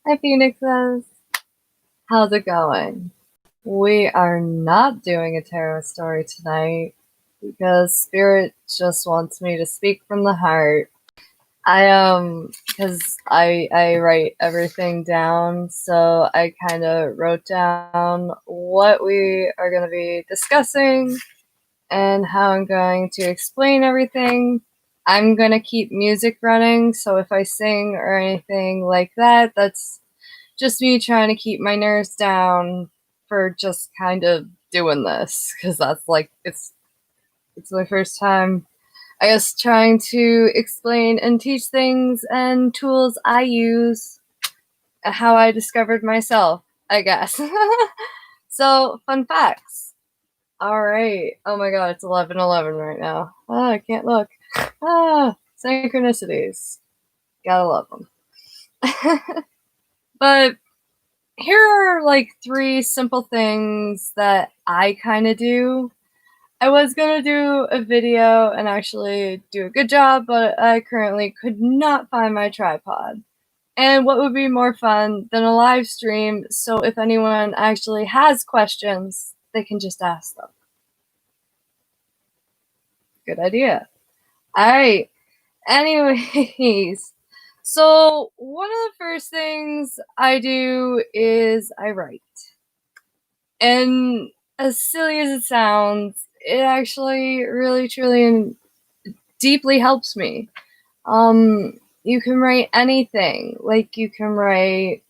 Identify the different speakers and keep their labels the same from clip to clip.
Speaker 1: Hi, Phoenixes. How's it going? We are not doing a tarot story tonight because Spirit just wants me to speak from the heart. Because I write everything down, so I kind of wrote down what we are going to be discussing and how I'm going to explain everything. I'm going to keep music running, so if I sing or anything like that, that's just me trying to keep my nerves down for just kind of doing this, because that's like it's my first time, I guess, trying to explain and teach things and tools I use, how I discovered myself, I guess. So, fun facts. All right. Oh my god, it's 11:11 right now. I can't look. Synchronicities. Gotta love them. But here are like 3 simple things that I kind of do. I was gonna do a video and actually do a good job, but I currently could not find my tripod. And what would be more fun than a live stream, so if anyone actually has questions, they can just ask them. Good idea. Alright, anyways. So one of the first things I do is I write. And as silly as it sounds, it actually really, truly, and deeply helps me. You can write anything. Like, you can write.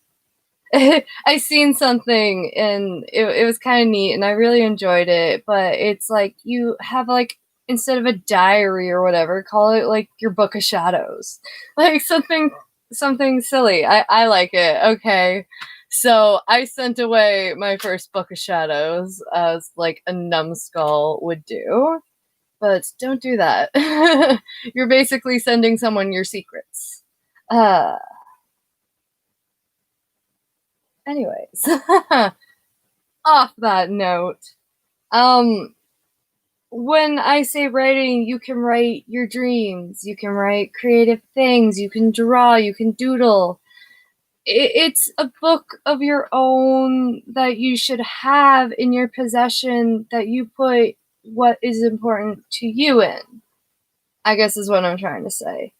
Speaker 1: I seen something and it was kind of neat and I really enjoyed it, but it's like you have, like, instead of a diary or whatever, call it like your book of shadows. Like something silly. I like it. Okay. So I sent away my first book of shadows, as like a numbskull would do. But don't do that. You're basically sending someone your secrets. Uh, anyways, off that note, um, when I say writing, you can write your dreams, you can write creative things, you can draw, you can doodle. It's a book of your own that you should have in your possession, that you put what is important to you in, I guess is what I'm trying to say.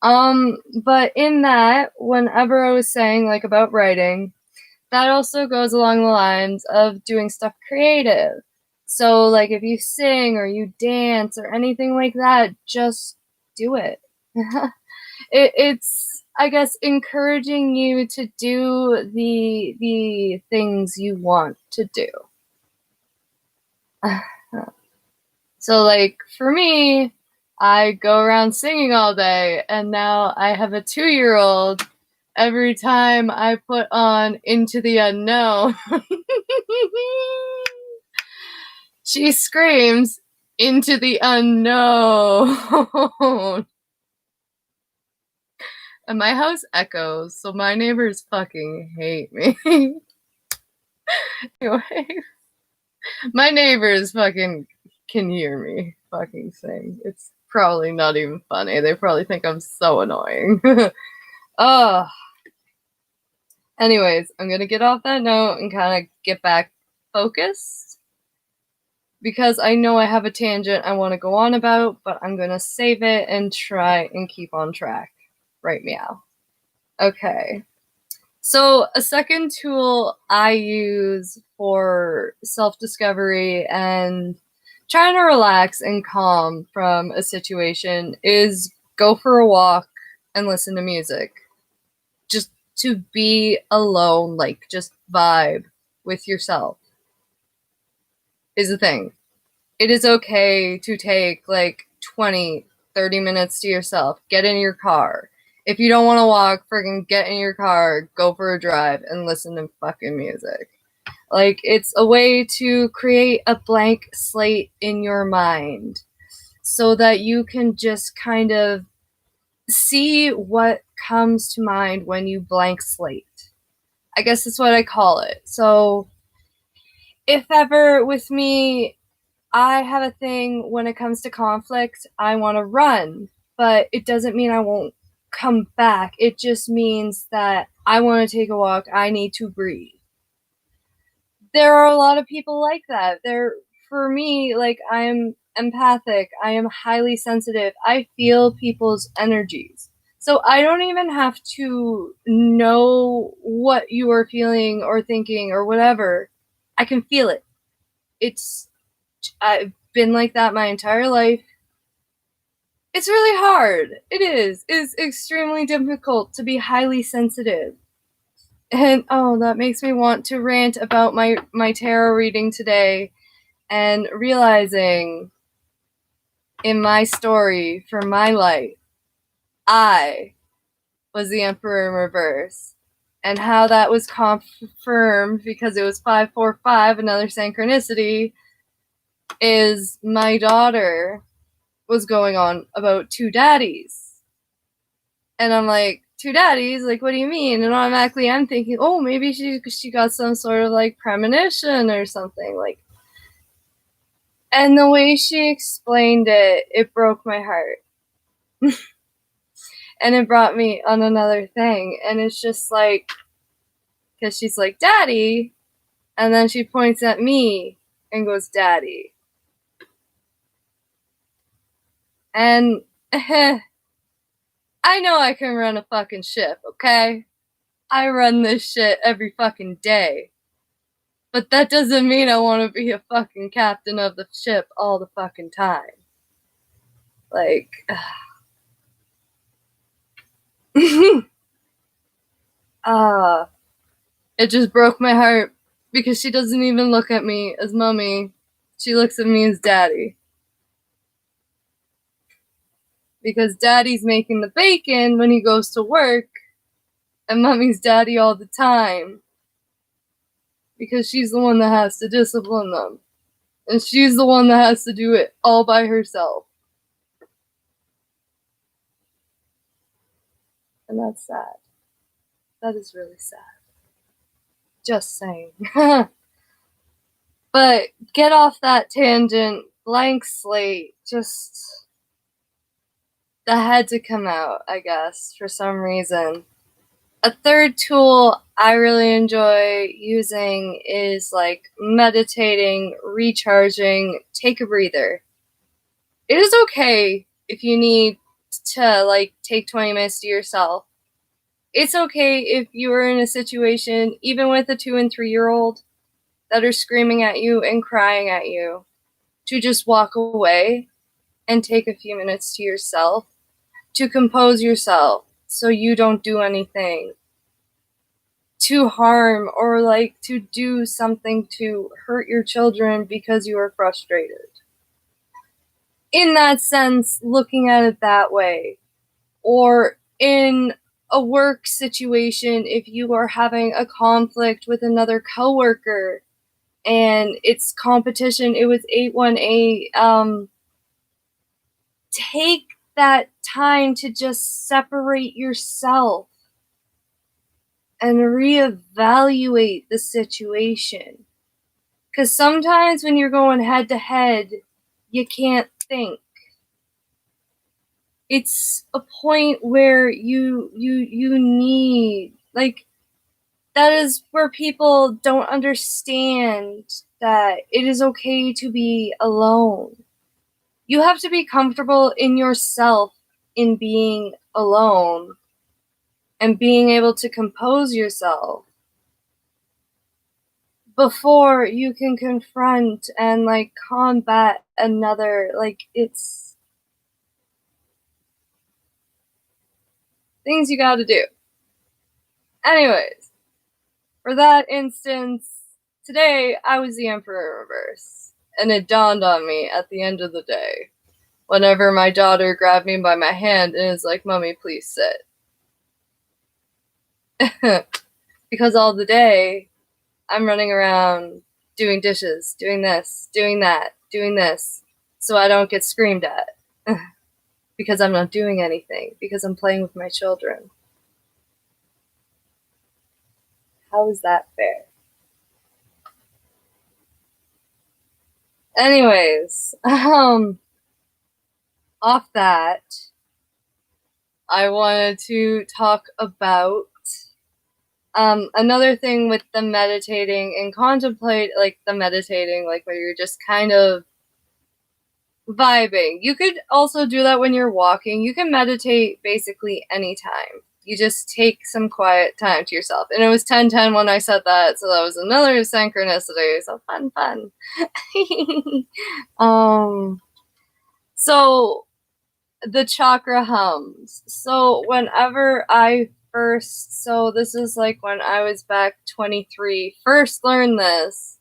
Speaker 1: But in that, whenever I was saying, like, about writing, that also goes along the lines of doing stuff creative. So, like, if you sing or you dance or anything like that, just do it. It's, I guess, encouraging you to do the things you want to do. So, like, for me, I go around singing all day, and now I have a 2-year-old. Every time I put on Into the Unknown, she screams, "Into the unknown." And my house echoes, so my neighbors fucking hate me. Anyway, my neighbors fucking can hear me fucking sing. It's probably not even funny. They probably think I'm so annoying. Oh. Anyways, I'm gonna get off that note and kind of get back focused, because I know I have a tangent I want to go on about, but I'm gonna save it and try and keep on track. Right, meow. Okay. So a second tool I use for self-discovery and trying to relax and calm from a situation is go for a walk and listen to music. Just to be alone, like, just vibe with yourself is a thing. It is okay to take like 20, 30 minutes to yourself. Get in your car. If you don't want to walk, friggin' get in your car, go for a drive, and listen to fucking music. Like, it's a way to create a blank slate in your mind so that you can just kind of see what comes to mind when you blank slate. I guess that's what I call it. So, if ever with me, I have a thing when it comes to conflict, I want to run, but it doesn't mean I won't come back. It just means that I want to take a walk. I need to breathe. There are a lot of people like that. For me, like, I'm empathic. I am highly sensitive. I feel people's energies. So I don't even have to know what you are feeling or thinking or whatever. I can feel it. I've been like that my entire life. It's really hard. It is. It's extremely difficult to be highly sensitive. And oh, that makes me want to rant about my tarot reading today and realizing in my story for my life, I was the Emperor in reverse. And how that was confirmed because it was 545, another synchronicity, is my daughter was going on about two daddies. And I'm like, two daddies? Like, what do you mean? And automatically I'm thinking, oh, maybe she got some sort of like premonition or something. Like, and the way she explained it, it broke my heart. And it brought me on another thing. And it's just like, because she's like, Daddy. And then she points at me and goes, Daddy. And I know I can run a fucking ship, okay? I run this shit every fucking day. But that doesn't mean I want to be a fucking captain of the ship all the fucking time. Like, it just broke my heart because she doesn't even look at me as mommy. She looks at me as daddy. Because daddy's making the bacon when he goes to work, and mommy's daddy all the time. Because she's the one that has to discipline them. And she's the one that has to do it all by herself. And that's sad. That is really sad. Just saying. But get off that tangent. Blank slate. Just, that had to come out, I guess, for some reason. A third tool I really enjoy using is like meditating, recharging, take a breather. It is okay if you need to like take 20 minutes to yourself. It's okay if you are in a situation, even with a 2 and 3-year-old, that are screaming at you and crying at you, to just walk away and take a few minutes to yourself, to compose yourself so you don't do anything to harm or like to do something to hurt your children because you are frustrated. In that sense, looking at it that way. Or in a work situation, if you are having a conflict with another coworker and it's competition, it was 818, take that time to just separate yourself and reevaluate the situation. Because sometimes when you're going head to head, you can't think. It's a point where you need, like, that is where people don't understand that it is okay to be alone. You have to be comfortable in yourself in being alone and being able to compose yourself before you can confront and like combat another. Like, it's things you gotta do. Anyways, for that instance, today I was the Emperor in reverse, and it dawned on me at the end of the day whenever my daughter grabbed me by my hand and is like, Mommy, please sit. Because all the day I'm running around doing dishes, doing this, doing that, doing this, so I don't get screamed at. Because I'm not doing anything, because I'm playing with my children. How is that fair? Anyways, off that, I wanted to talk about Another thing with the meditating and contemplate, like the meditating, like where you're just kind of vibing. You could also do that when you're walking. You can meditate basically anytime. You just take some quiet time to yourself. And it was 10:10 when I said that, so that was another synchronicity. So fun. So the chakra hums. So whenever this is like when I was back 23, first learned this,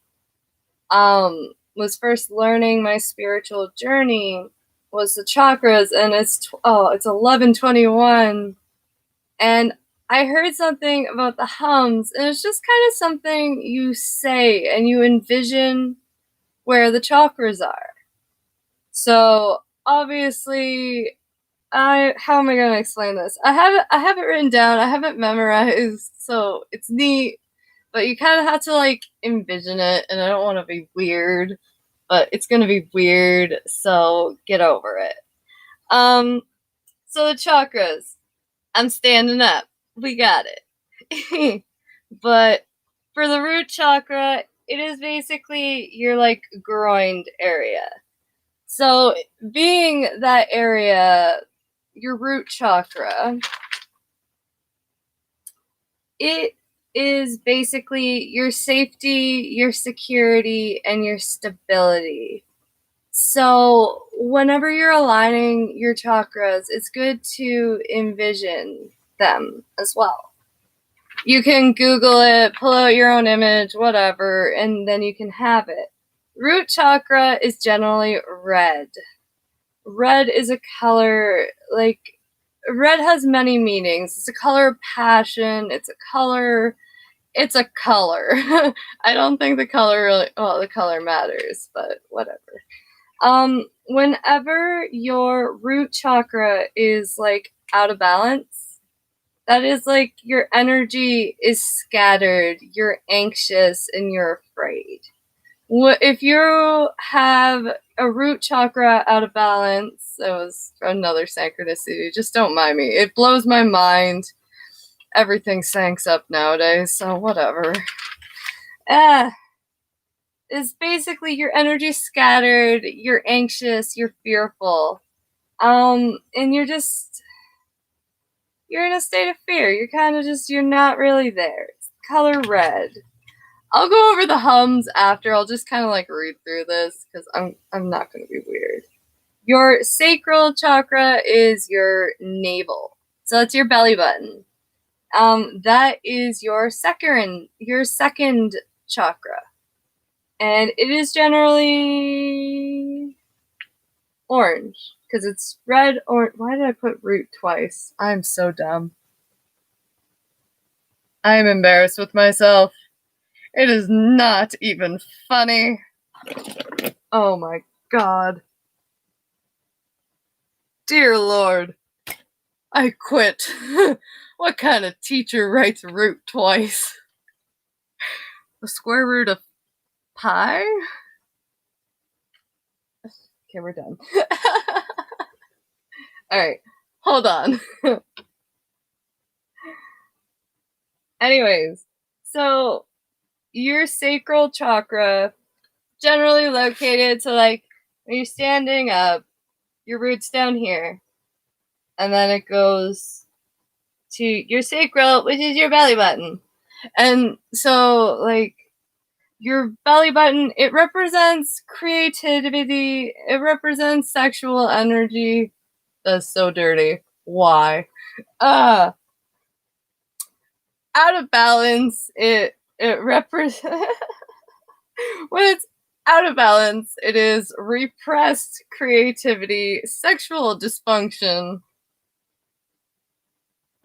Speaker 1: was first learning my spiritual journey, was the chakras, and it's 11:21, and I heard something about the hums, and it's just kind of something you say and you envision where the chakras are. So obviously, how am I going to explain this? I have it written down. I have it memorized, so it's neat. But you kind of have to like envision it, and I don't want to be weird, but it's going to be weird, so get over it. So the chakras. I'm standing up. We got it. But for the root chakra, it is basically your like groined area. So being that area, your root chakra, it is basically your safety, your security, and your stability. So whenever you're aligning your chakras, it's good to envision them as well. You can Google it, pull out your own image, whatever, and then you can have it. Root chakra is generally red. Red is a color, like, red has many meanings. It's a color of passion. It's a color. I don't think the color matters, but whatever. Whenever your root chakra is like out of balance, that is like your energy is scattered, you're anxious, and you're afraid. If you have a root chakra out of balance, that was another synchronicity, just don't mind me. It blows my mind. Everything syncs up nowadays, so whatever. Is basically your energy scattered, you're anxious, you're fearful. And you're in a state of fear. You're not really there. It's color red. I'll go over the hums after. I'll just kind of like read through this because I'm not going to be weird. Your sacral chakra is your navel. So that's your belly button. That is your second chakra. And it is generally orange because it's red or why did I put root twice? I'm so dumb. I'm embarrassed with myself. It is not even funny. Oh my god. Dear Lord. I quit. What kind of teacher writes root twice? The square root of pi? Okay, we're done. Alright, hold on. Anyways, so your sacral chakra, generally located, so like when you're standing up, your root's down here, and then it goes to your sacral, which is your belly button. And so, like, your belly button, it represents creativity, it represents sexual energy. That's so dirty. Why? Out of balance, it represents when it's out of balance, it is repressed creativity, sexual dysfunction.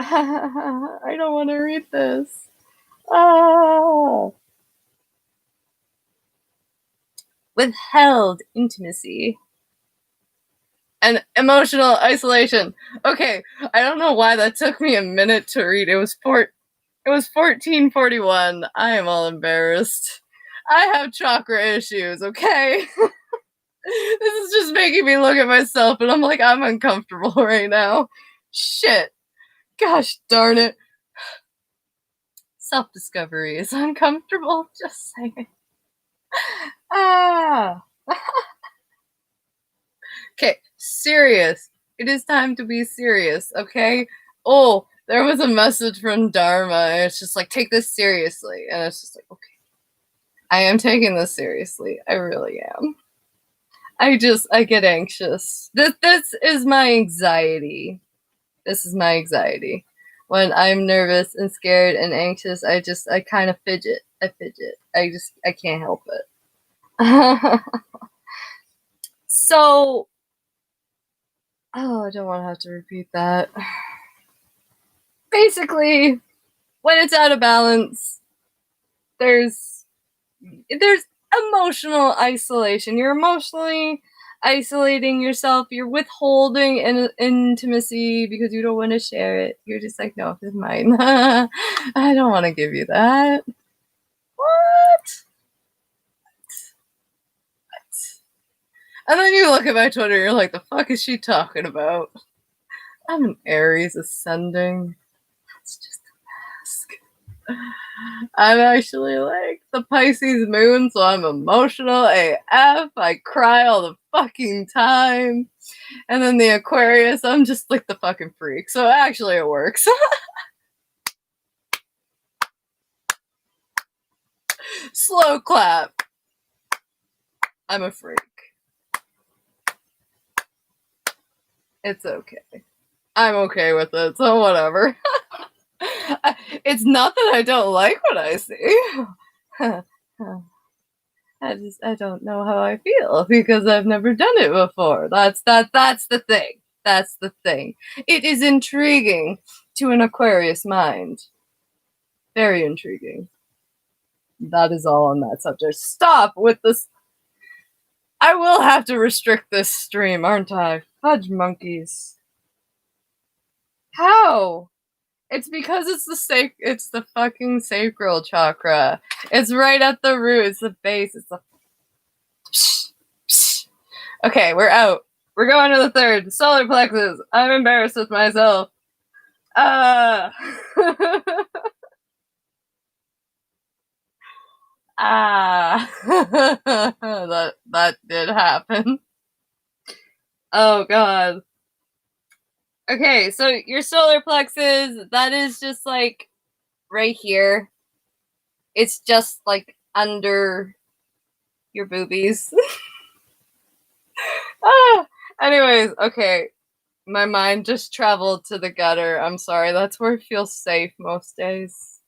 Speaker 1: I don't want to read this. Withheld intimacy and emotional isolation. Okay, I don't know why that took me a minute to read. It was 1441. I am all embarrassed. I have chakra issues, okay? This is just making me look at myself, and I'm like, I'm uncomfortable right now. Shit. Gosh darn it. Self-discovery is uncomfortable, just saying. Ah. Okay, serious. It is time to be serious, okay? Oh, there was a message from Dharma, and it's just like, take this seriously. And it's just like, okay. I am taking this seriously. I really am. I get anxious. This is my anxiety. This is my anxiety. When I'm nervous and scared and anxious, I kind of fidget. I fidget. I can't help it. So, I don't want to have to repeat that. Basically, when it's out of balance, there's emotional isolation. You're emotionally isolating yourself. You're withholding intimacy because you don't want to share it. You're just like, no, it's mine. I don't want to give you that. What? And then you look at my Twitter, you're like, the fuck is she talking about? I'm an Aries ascending. That's just a mask. I'm actually like the Pisces moon, so I'm emotional AF. I cry all the fucking time. And then the Aquarius, I'm just like the fucking freak. So actually it works. Slow clap. I'm a freak. It's okay. I'm okay with it, so whatever. It's not that I don't like what I see. I don't know how I feel because I've never done it before. That's the thing. That's the thing. It is intriguing to an Aquarius mind. Very intriguing. That is all on that subject. Stop with this. I will have to restrict this stream, aren't I? Fudge monkeys. How? It's because it's the fucking sacral chakra. It's right at the root. It's the base. It's the. Okay, we're out. We're going to the third. Solar plexus. I'm embarrassed with myself. That did happen. Oh god. Okay, so your solar plexus, that is just like right here. It's just like under your boobies. Anyways, okay. My mind just traveled to the gutter. I'm sorry. That's where it feels safe most days.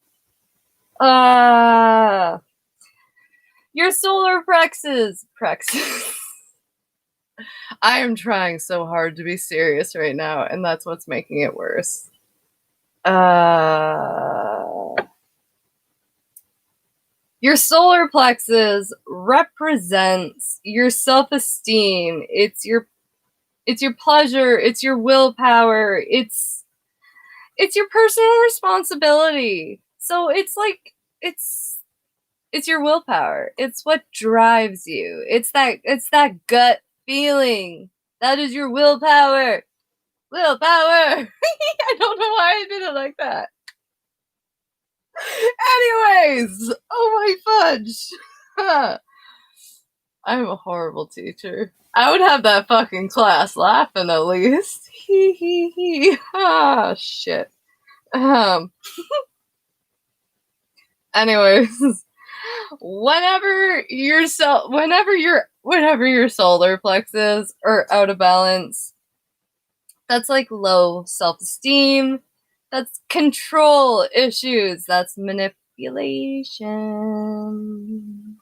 Speaker 1: Your solar plexus. I am trying so hard to be serious right now, and that's what's making it worse. Your solar plexus represents your self-esteem. It's your pleasure. It's your willpower. It's your personal responsibility. So it's like it's your willpower. It's what drives you. It's that gut feeling. That is your willpower. Willpower. I don't know why I did it like that. Anyways, oh my fudge. I'm a horrible teacher. I would have that fucking class laughing at least. Hee hee hee. Ah, shit. Anyways, whenever your solar plexus are out of balance, that's like low self-esteem. That's control issues. That's manipulation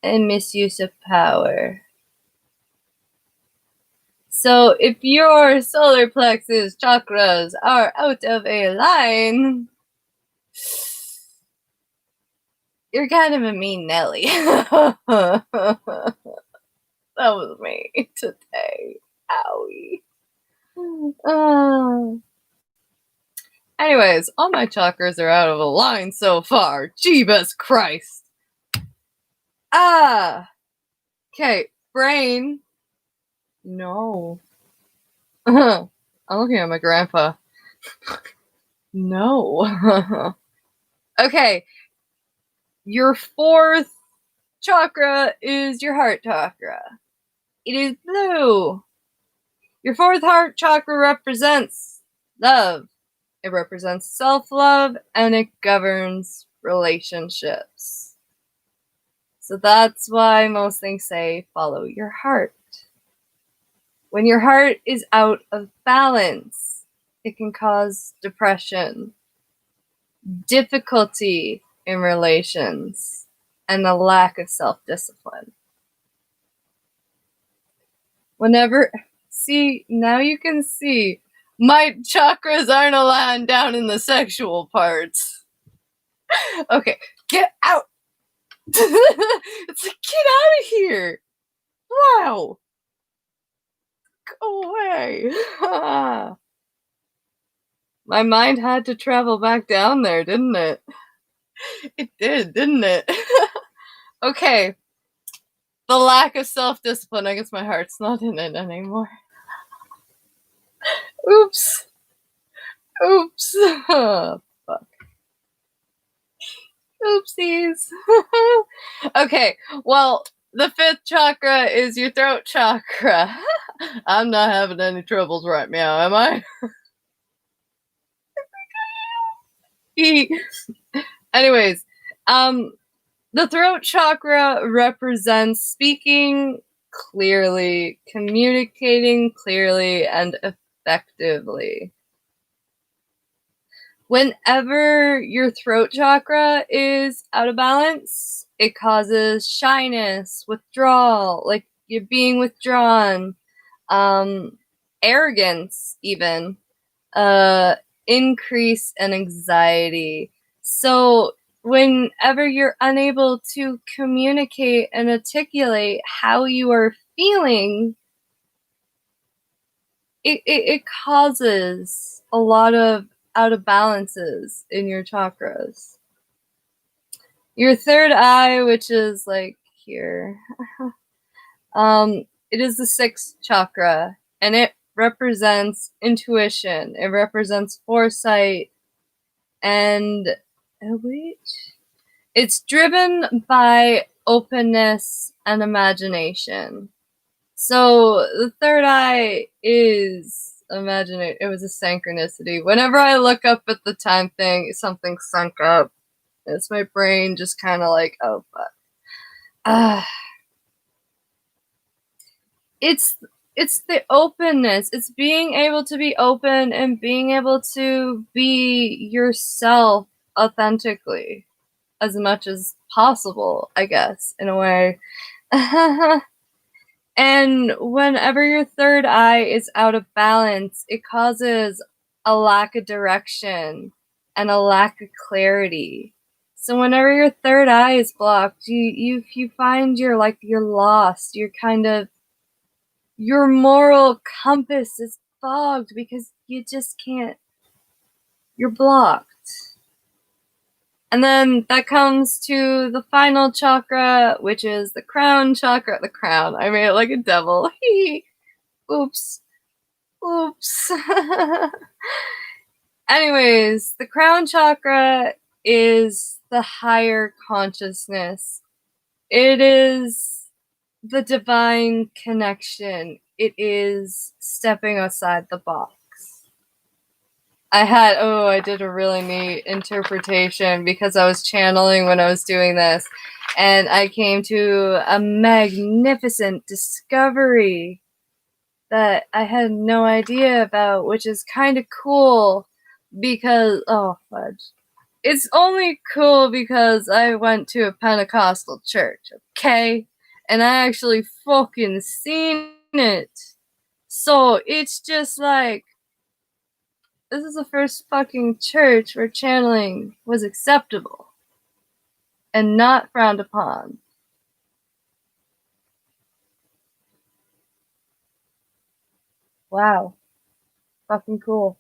Speaker 1: and misuse of power. So if your solar plexus chakras are out of a line, you're kind of a mean Nelly. That was me today. Owie. Anyways, all my chakras are out of a line so far. Jeebus Christ. Okay, brain. No. I'm looking at my grandpa. No. Okay, your fourth chakra is your heart chakra. It is blue. Your fourth heart chakra represents love. It represents self-love, and it governs relationships. So that's why most things say follow your heart. When your heart is out of balance, it can cause depression, difficulty in relations, and a lack of self-discipline. See, now you can see my chakras aren't aligned down in the sexual parts. Okay, get out. It's like, get out of here. Wow. Go away. My mind had to travel back down there, didn't it? It did, didn't it? Okay. The lack of self-discipline. I guess my heart's not in it anymore. Oops. Oops. Oh, fuck. Oopsies. Okay, well, the fifth chakra is your throat chakra. I'm not having any troubles right now, am I? Anyways, the throat chakra represents speaking clearly, communicating clearly, and effectively. Whenever your throat chakra is out of balance, it causes shyness, withdrawal, like you're being withdrawn, arrogance, even, increase in anxiety. So whenever you're unable to communicate and articulate how you are feeling, it causes a lot of out of balances in your chakras. Your third eye, which is like here, it is the sixth chakra, and it represents intuition. It represents foresight, and it's driven by openness and imagination. So the third eye is imagine it was a synchronicity. Whenever I look up at the time thing, something sunk up. It's my brain just kind of like, oh fuck. It's the openness. It's being able to be open and being able to be yourself authentically as much as possible, I guess, in a way. And whenever your third eye is out of balance, it causes a lack of direction and a lack of clarity. So whenever your third eye is blocked, you find you're lost. You're kind of, your moral compass is fogged because you just can't, you're blocked. And then that comes to the final chakra, which is the crown chakra. The crown. I made it like a devil. Oops. Oops. Anyways, the crown chakra is the higher consciousness. It is the divine connection. It is stepping outside the box. I did a really neat interpretation because I was channeling when I was doing this, and I came to a magnificent discovery that I had no idea about, which is kind of cool because, oh fudge. It's only cool because I went to a Pentecostal church, okay? And I actually fucking seen it. So it's just like, this is the first fucking church where channeling was acceptable and not frowned upon. Wow. Fucking cool.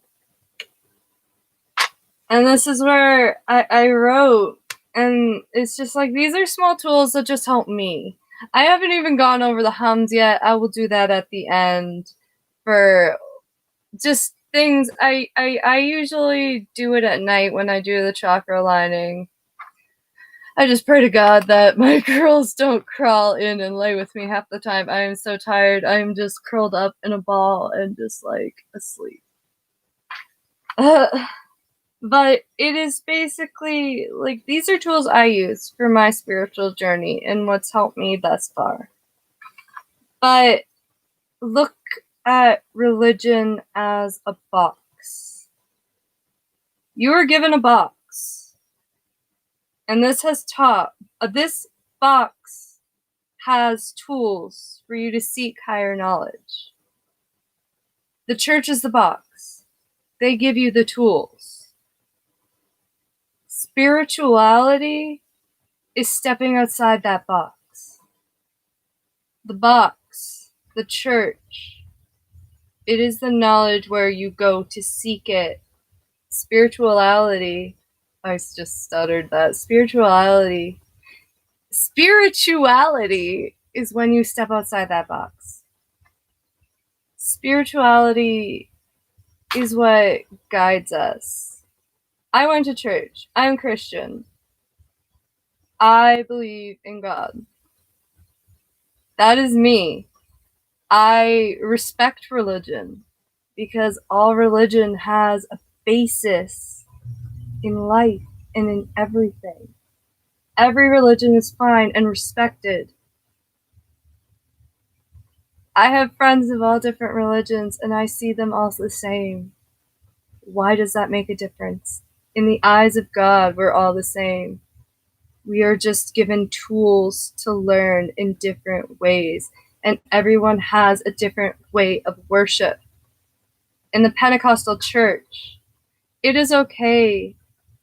Speaker 1: And this is where I wrote, and it's just like, these are small tools that just help me. I haven't even gone over the hums yet. I will do that at the end for just things, I usually do it at night when I do the chakra aligning. I just pray to God that my girls don't crawl in and lay with me half the time. I am so tired. I'm just curled up in a ball and just like asleep. But it is basically like these are tools I use for my spiritual journey and what's helped me thus far. But look at religion as a box. You are given a box. And this box has tools for you to seek higher knowledge. The church is the box. They give you the tools. Spirituality is stepping outside that box. The box, the church, it is the knowledge where you go to seek it. Spirituality, I just stuttered that. Spirituality is when you step outside that box. Spirituality is what guides us. I went to church. I'm Christian. I believe in God. That is me. I respect religion because all religion has a basis in life and in everything. Every religion is fine and respected. I have friends of all different religions and I see them all the same. Why does that make a difference? In the eyes of God, we're all the same. We are just given tools to learn in different ways, and everyone has a different way of worship. In the Pentecostal church, it is okay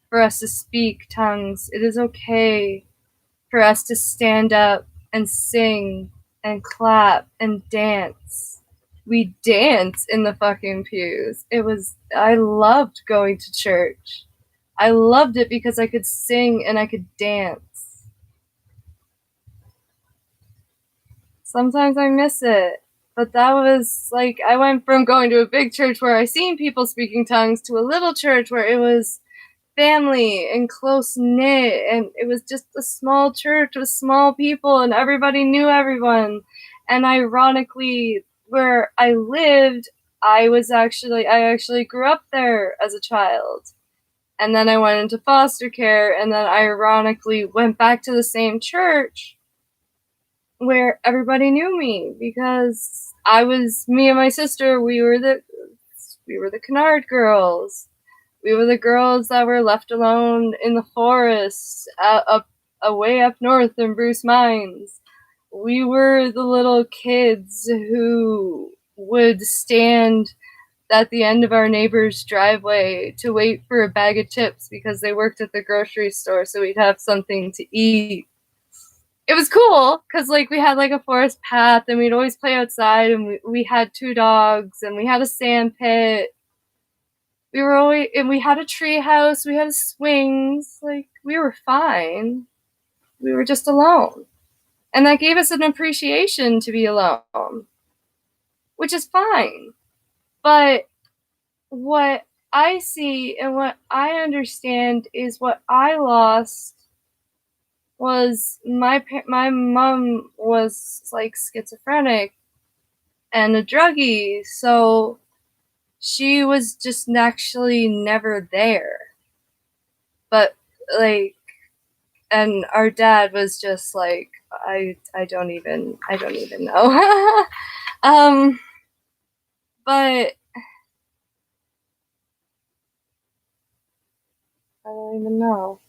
Speaker 1: for us to speak tongues. It is okay for us to stand up and sing and clap and dance. We dance in the fucking pews. I loved going to church. I loved it because I could sing and I could dance. Sometimes I miss it. But that was like, I went from going to a big church where I seen people speaking tongues to a little church where it was family and close knit, and it was just a small church with small people and everybody knew everyone. And ironically, where I lived, I actually grew up there as a child. And then I went into foster care, and then ironically went back to the same church where everybody knew me because me and my sister, we were the Canard girls. We were the girls that were left alone in the forest, way up north in Bruce Mines. We were the little kids who would stand at the end of our neighbor's driveway to wait for a bag of chips because they worked at the grocery store, so we'd have something to eat. It was cool because like we had like a forest path and we'd always play outside, and we had 2 dogs and we had a sand pit. We had a tree house, we had swings, like we were fine. We were just alone. And that gave us an appreciation to be alone, which is fine. But what I see and what I understand is what I lost was my mom was like schizophrenic and a druggie, so she was just actually never there. But like, and our dad was just like, I don't even know. But I don't even know.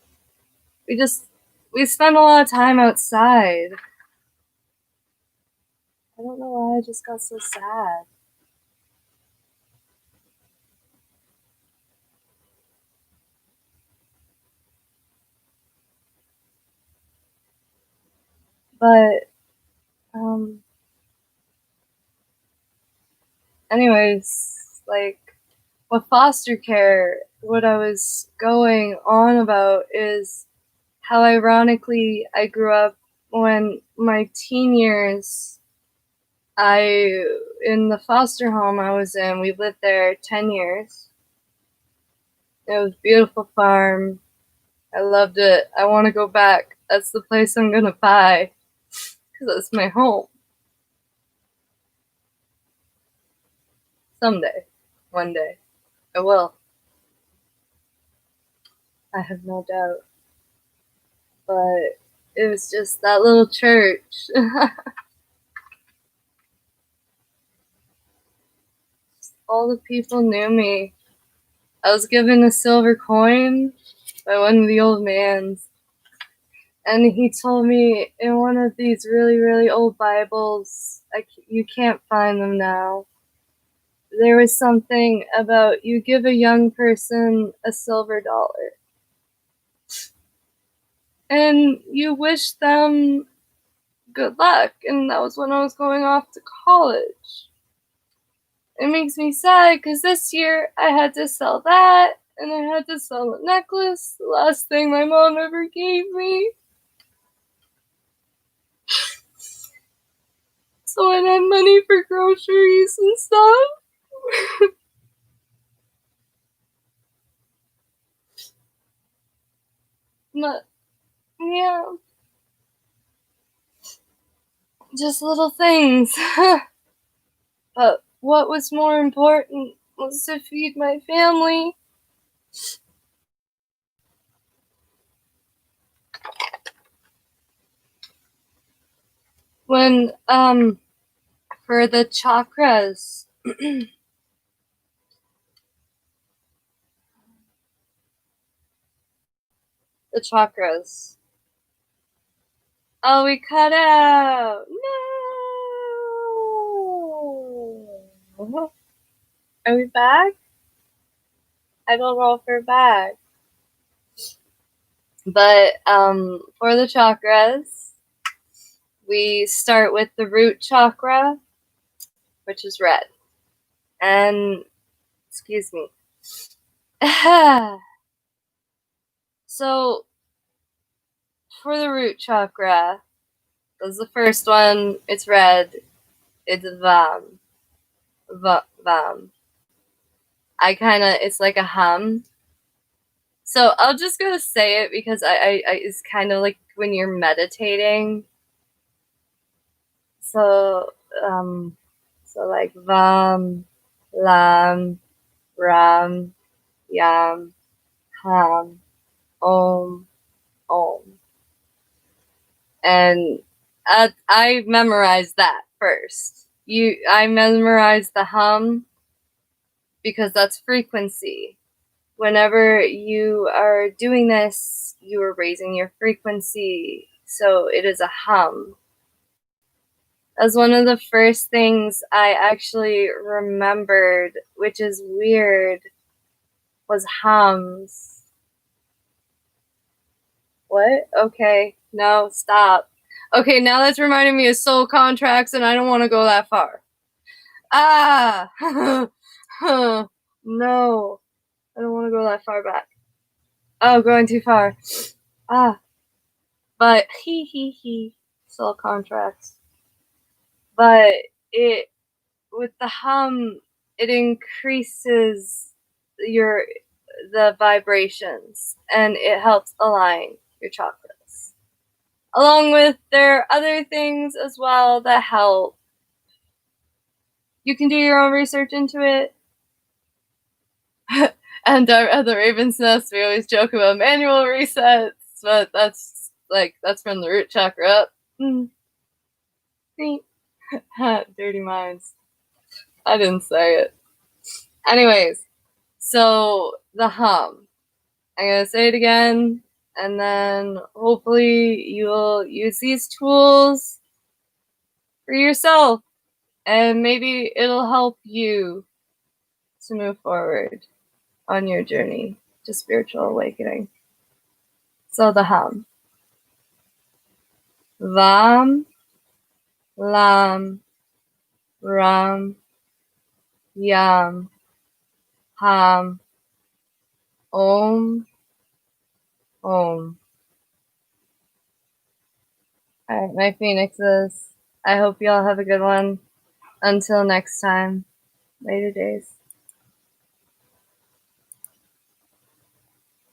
Speaker 1: We spend a lot of time outside. I don't know why I just got so sad. But, anyways, like, with foster care, what I was going on about is how ironically I grew up when my teen years, in the foster home I was in, we lived there 10 years. It was a beautiful farm. I loved it. I want to go back. That's the place I'm going to buy because it's my home. Someday. One day. I will. I have no doubt. But it was just that little church. All the people knew me. I was given a silver coin by one of the old mans. And he told me in one of these really, really old Bibles, you can't find them now, there was something about you give a young person a silver dollar and you wish them good luck. And that was when I was going off to college. It makes me sad because this year I had to sell that and I had to sell the necklace, the last thing my mom ever gave me. So I had money for groceries and stuff. But, yeah. Just little things. But what was more important was to feed my family. When, for the chakras, the chakras. Oh, we cut out. No. Are we back? I don't know if we're back. But for the chakras, we start with the root chakra, which is red. And, excuse me. So, for the root chakra, that's the first one. It's red. It's vam. Vam. It's like a hum. So I'll just go say it because I it's kind of like when you're meditating. So like vam, lam, ram, yam, ham, om, om. And I memorized that first. I memorized the hum because that's frequency. Whenever you are doing this, you are raising your frequency. So it is a hum. That's one of the first things I actually remembered, which is weird, was hums. What? Okay. No, stop. Okay, now that's reminding me of soul contracts, and I don't want to go that far. Ah! No. I don't want to go that far back. Oh, going too far. Ah. But soul contracts. But with the hum, it increases the vibrations and it helps align your chakras. Along with there are other things as well that help. You can do your own research into it. And at the Raven's Nest, we always joke about manual resets, but that's from the root chakra up. Dirty minds. I didn't say it. Anyways, so the hum. I'm going to say it again, and then hopefully you'll use these tools for yourself, and maybe it'll help you to move forward on your journey to spiritual awakening. So the hum. Vam, lam, ram, yam, ham, om, om. Alright, my phoenixes. I hope y'all have a good one. Until next time, later days.